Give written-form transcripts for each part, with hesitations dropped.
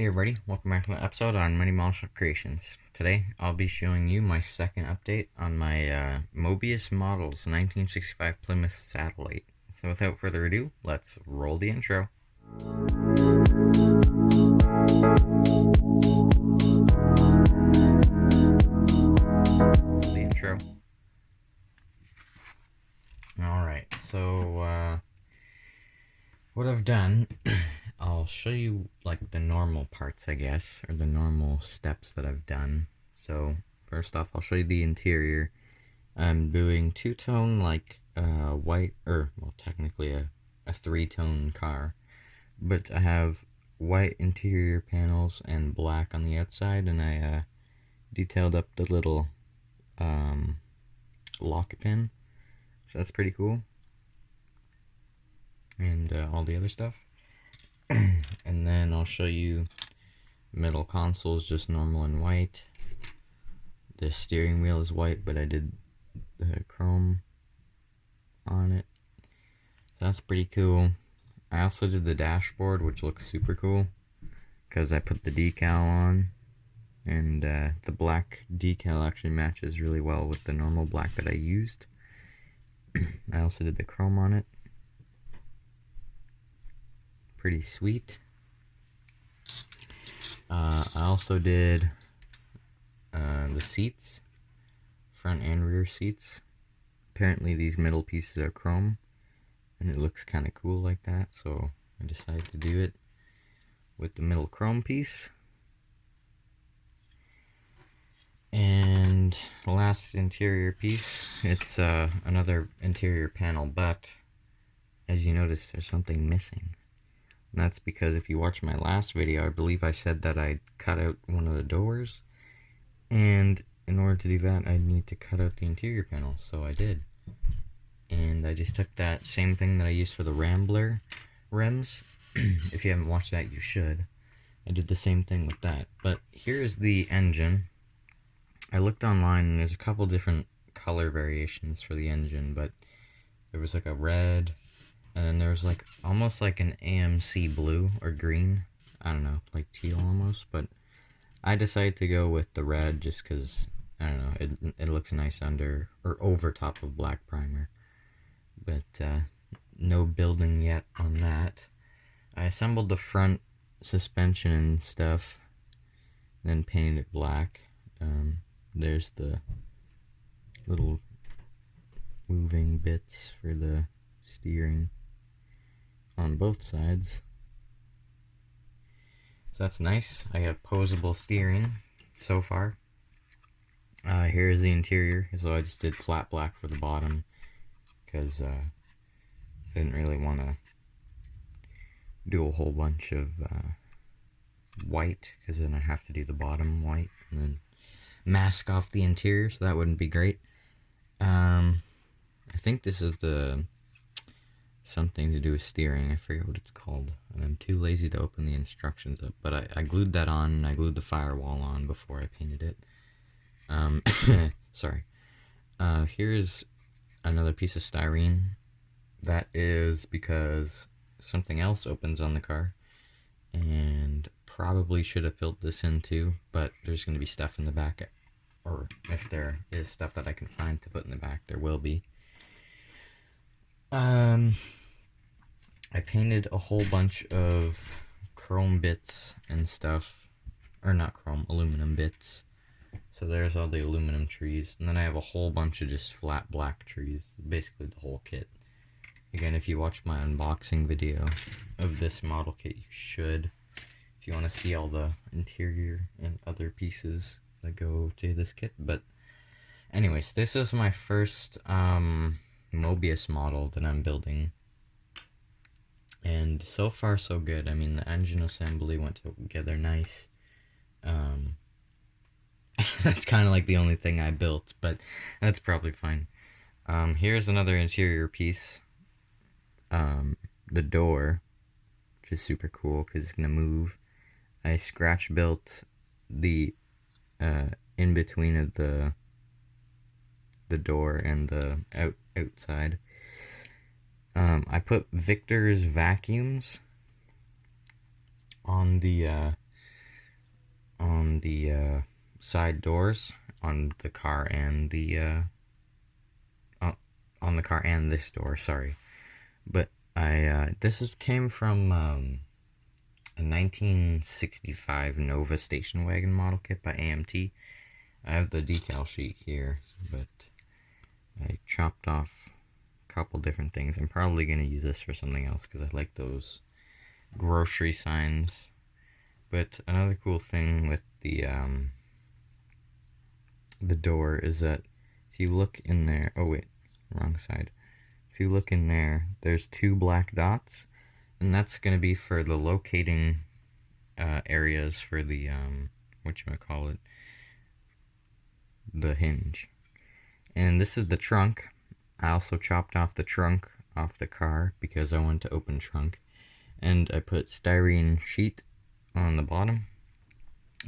Hey everybody, welcome back to an episode on Money Marshall Creations. Today I'll be showing you my second update on my Moebius Models 1965 Plymouth Satellite. So without further ado, let's roll the intro. Roll the intro. Alright, so what I've done, I'll show you like the normal parts, I guess, or the normal steps that I've done. So first off, I'll show you the interior. I'm doing two-tone, like white, or well, technically a three-tone car, but I have white interior panels and black on the outside, and I detailed up the little lock pin, so that's pretty cool, and all the other stuff. And then I'll show you middle console is just normal and white. The steering wheel is white, but I did the chrome on it. So that's pretty cool. I also did the dashboard, which looks super cool because I put the decal on, and the black decal actually matches really well with the normal black that I used. I also did the chrome on it. Pretty sweet. I also did the seats, front and rear seats. Apparently these middle pieces are chrome, and it looks kind of cool like that, so I decided to do it with the middle chrome piece. And the last interior piece, it's another interior panel, but as you notice, there's something missing. And that's because if you watch my last video, I believe I said that I'd cut out one of the doors, and in order to do that, I need to cut out the interior panel, so I did. And I just took that same thing that I used for the Rambler rims. If you haven't watched that, you should. I did the same thing with that. But here's the engine. I looked online, and there's a couple different color variations for the engine, but there was like a red, and then there was like almost like an AMC blue or green. I don't know, like teal almost, but I decided to go with the red just because, I don't know, it looks nice under or over top of black primer. But no building yet on that. I assembled the front suspension and stuff, then painted it black. There's the little moving bits for the steering on both sides. So that's nice. I have posable steering so far. Here's the interior. So I just did flat black for the bottom because I didn't really want to do a whole bunch of white, because then I have to do the bottom white and then mask off the interior, so that wouldn't be great. I think this is the something to do with steering. I forget what it's called, and I'm too lazy to open the instructions up, but I glued that on, and I glued the firewall on before I painted it. Sorry. Here's another piece of styrene. That is because something else opens on the car, and probably should have filled this in too, but there's going to be stuff in the back, or if there is stuff that I can find to put in the back, there will be. I painted a whole bunch of chrome bits and stuff, or not chrome, aluminum bits. So there's all the aluminum trees, and then I have a whole bunch of just flat black trees, basically the whole kit. Again, if you watched my unboxing video of this model kit, you should, if you want to see all the interior and other pieces that go to this kit. But anyways, this is my first Moebius model that I'm building, and so far so good. I mean, the engine assembly went together nice. That's kind of like the only thing I built, but that's probably fine. Here's another interior piece. The door, which is super cool because it's gonna move. I scratch built the in between of the door and the outside. I put Victor's vacuums on the on the side doors on the car and on the car and this door, sorry. But came from a 1965 Nova station wagon model kit by AMT. I have the decal sheet here, but I chopped off a couple different things. I'm probably going to use this for something else because I like those grocery signs. But another cool thing with the door is that if you look in there, oh wait, wrong side. If you look in there, there's 2 black dots, and that's going to be for the locating areas for the whatchamacallit, the hinge. And this is the trunk. I also chopped off the trunk off the car because I wanted to open trunk, and I put styrene sheet on the bottom.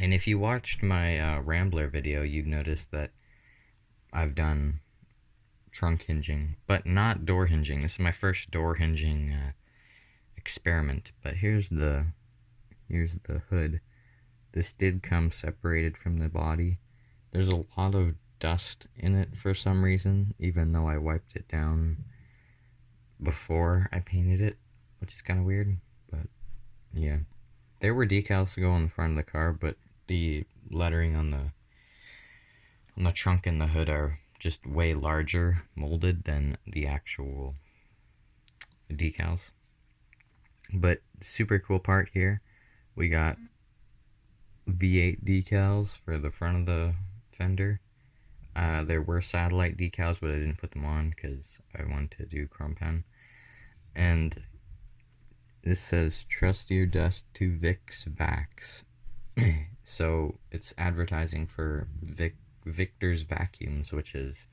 And if you watched my Rambler video, you'd notice that I've done trunk hinging, but not door hinging. This is my first door hinging experiment. But here's the hood. This did come separated from the body. There's a lot of dust in it for some reason, even though I wiped it down before I painted it, which is kind of weird. But yeah, there were decals to go on the front of the car, but the lettering on the trunk and the hood are just way larger molded than the actual decals. But super cool part here, we got V8 decals for the front of the fender. There were satellite decals, but I didn't put them on because I wanted to do chrome pen. And this says, trust your dust to Vicks Vax. So it's advertising for Victor's Vacuums, which is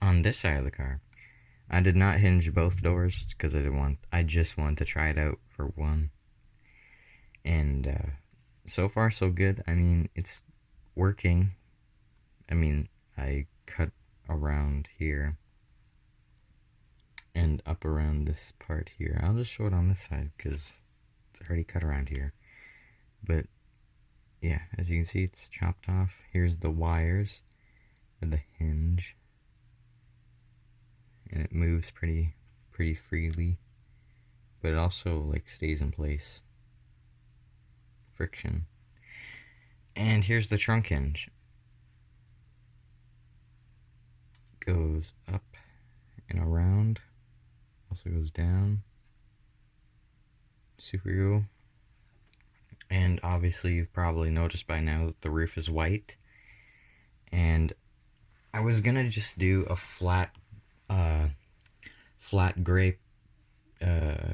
on this side of the car. I did not hinge both doors because I just wanted to try it out for one. And so far so good. I mean, it's working. I mean, I cut around here and up around this part here. I'll just show it on this side because it's already cut around here. But yeah, as you can see, it's chopped off. Here's the wires for the hinge, and it moves pretty freely, but it also like stays in place. Friction. And here's the trunk hinge. Goes up and around, also goes down. Super cool. And obviously you've probably noticed by now that the roof is white. And I was gonna just do a flat gray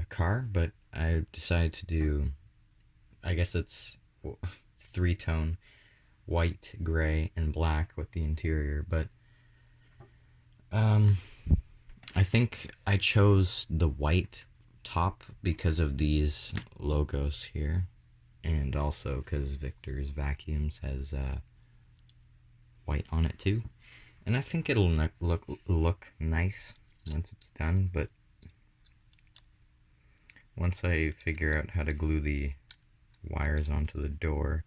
car, but I decided to do, I guess it's 3-tone, white, gray, and black with the interior. But I think I chose the white top because of these logos here. And also because Victor's Vacuums has white on it too. And I think it'll look nice once it's done, but once I figure out how to glue the wires onto the door,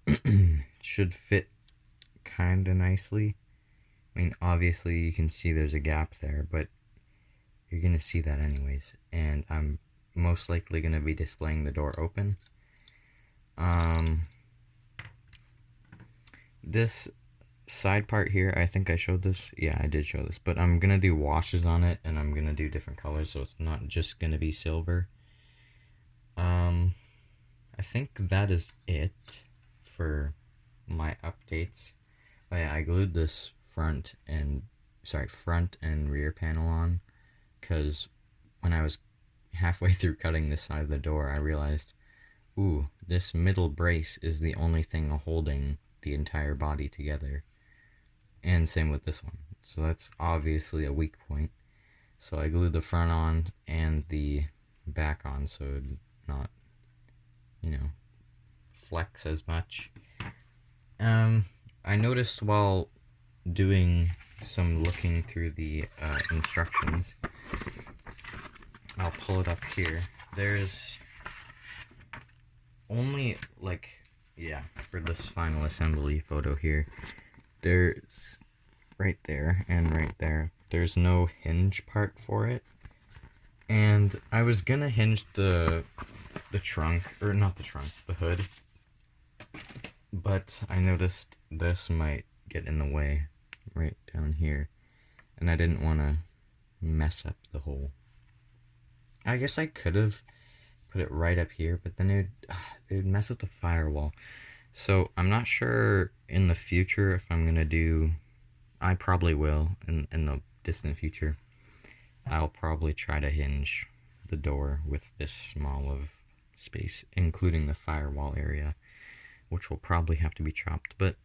it should fit kinda nicely. I mean, obviously you can see there's a gap there, but you're gonna see that anyways. And I'm most likely gonna be displaying the door open. This side part here, I think I showed this. Yeah, I did show this, but I'm gonna do washes on it, and I'm gonna do different colors, so it's not just gonna be silver. I think that is it for my updates. I glued this front and rear panel on because when I was halfway through cutting this side of the door, I realized, ooh, this middle brace is the only thing holding the entire body together. And same with this one. So that's obviously a weak point. So I glued the front on and the back on so it would not, flex as much. I noticed while doing some looking through the instructions, I'll pull it up here, there's only yeah, for this final assembly photo here, there's right there and right there, there's no hinge part for it. And I was gonna hinge the trunk, or not the trunk, the hood, but I noticed this might get in the way right down here, and I didn't want to mess up the hole. I guess I could have put it right up here, but then it would mess with the firewall. So I'm not sure in the future if I'm gonna do. I probably will in the distant future. I'll probably try to hinge the door with this small of space, including the firewall area, which will probably have to be chopped. But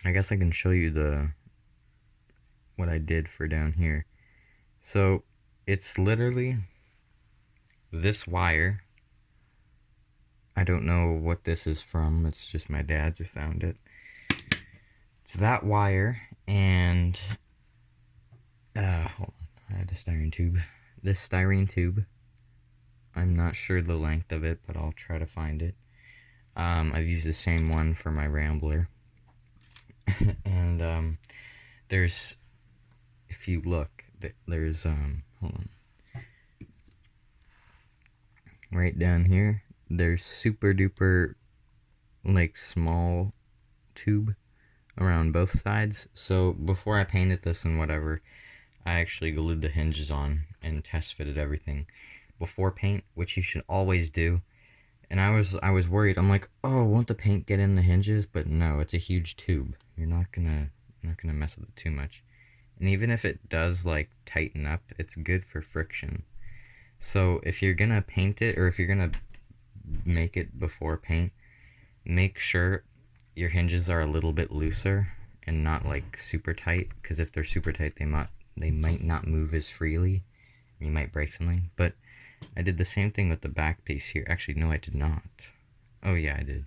I guess I can show you what I did for down here. So it's literally this wire. I don't know what this is from. It's just my dad's who found it. It's that wire and hold on. I had a styrene tube. This styrene tube. I'm not sure the length of it, but I'll try to find it. I've used the same one for my Rambler. And there's, if you look, there's hold on. Right down here, there's super duper like small tube around both sides. So before I painted this and whatever, I actually glued the hinges on and test fitted everything before paint, which you should always do. And I was worried. I'm like, oh, won't the paint get in the hinges? But no, it's a huge tube. You're not gonna mess with it too much. And even if it does like tighten up, it's good for friction. So if you're gonna paint it, or if you're gonna make it before paint, make sure your hinges are a little bit looser and not like super tight, because if they're super tight, they might not move as freely. You might break something. But I did the same thing with the back piece here. Actually, no, I did not. Oh yeah, I did.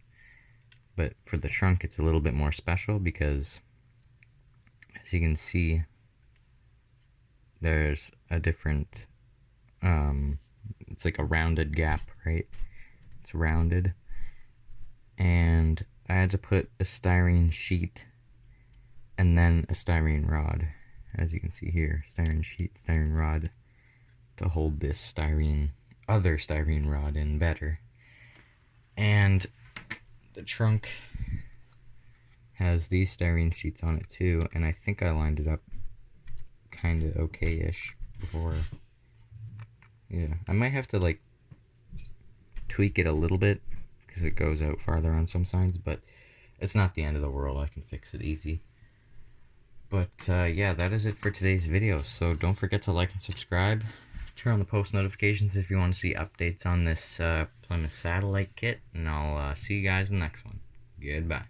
But for the trunk, it's a little bit more special because, as you can see, there's a different, it's like a rounded gap, right? It's rounded. And I had to put a styrene sheet and then a styrene rod. As you can see here, styrene sheet, styrene rod to hold this other styrene rod in better. And the trunk has these styrene sheets on it too, and I think I lined it up kind of okay-ish before. Yeah, I might have to like tweak it a little bit because it goes out farther on some sides, but it's not the end of the world. I can fix it easy. But yeah, that is it for today's video. So don't forget to like and subscribe. Turn on the post notifications if you want to see updates on this Plymouth satellite kit. And I'll see you guys in the next one. Goodbye.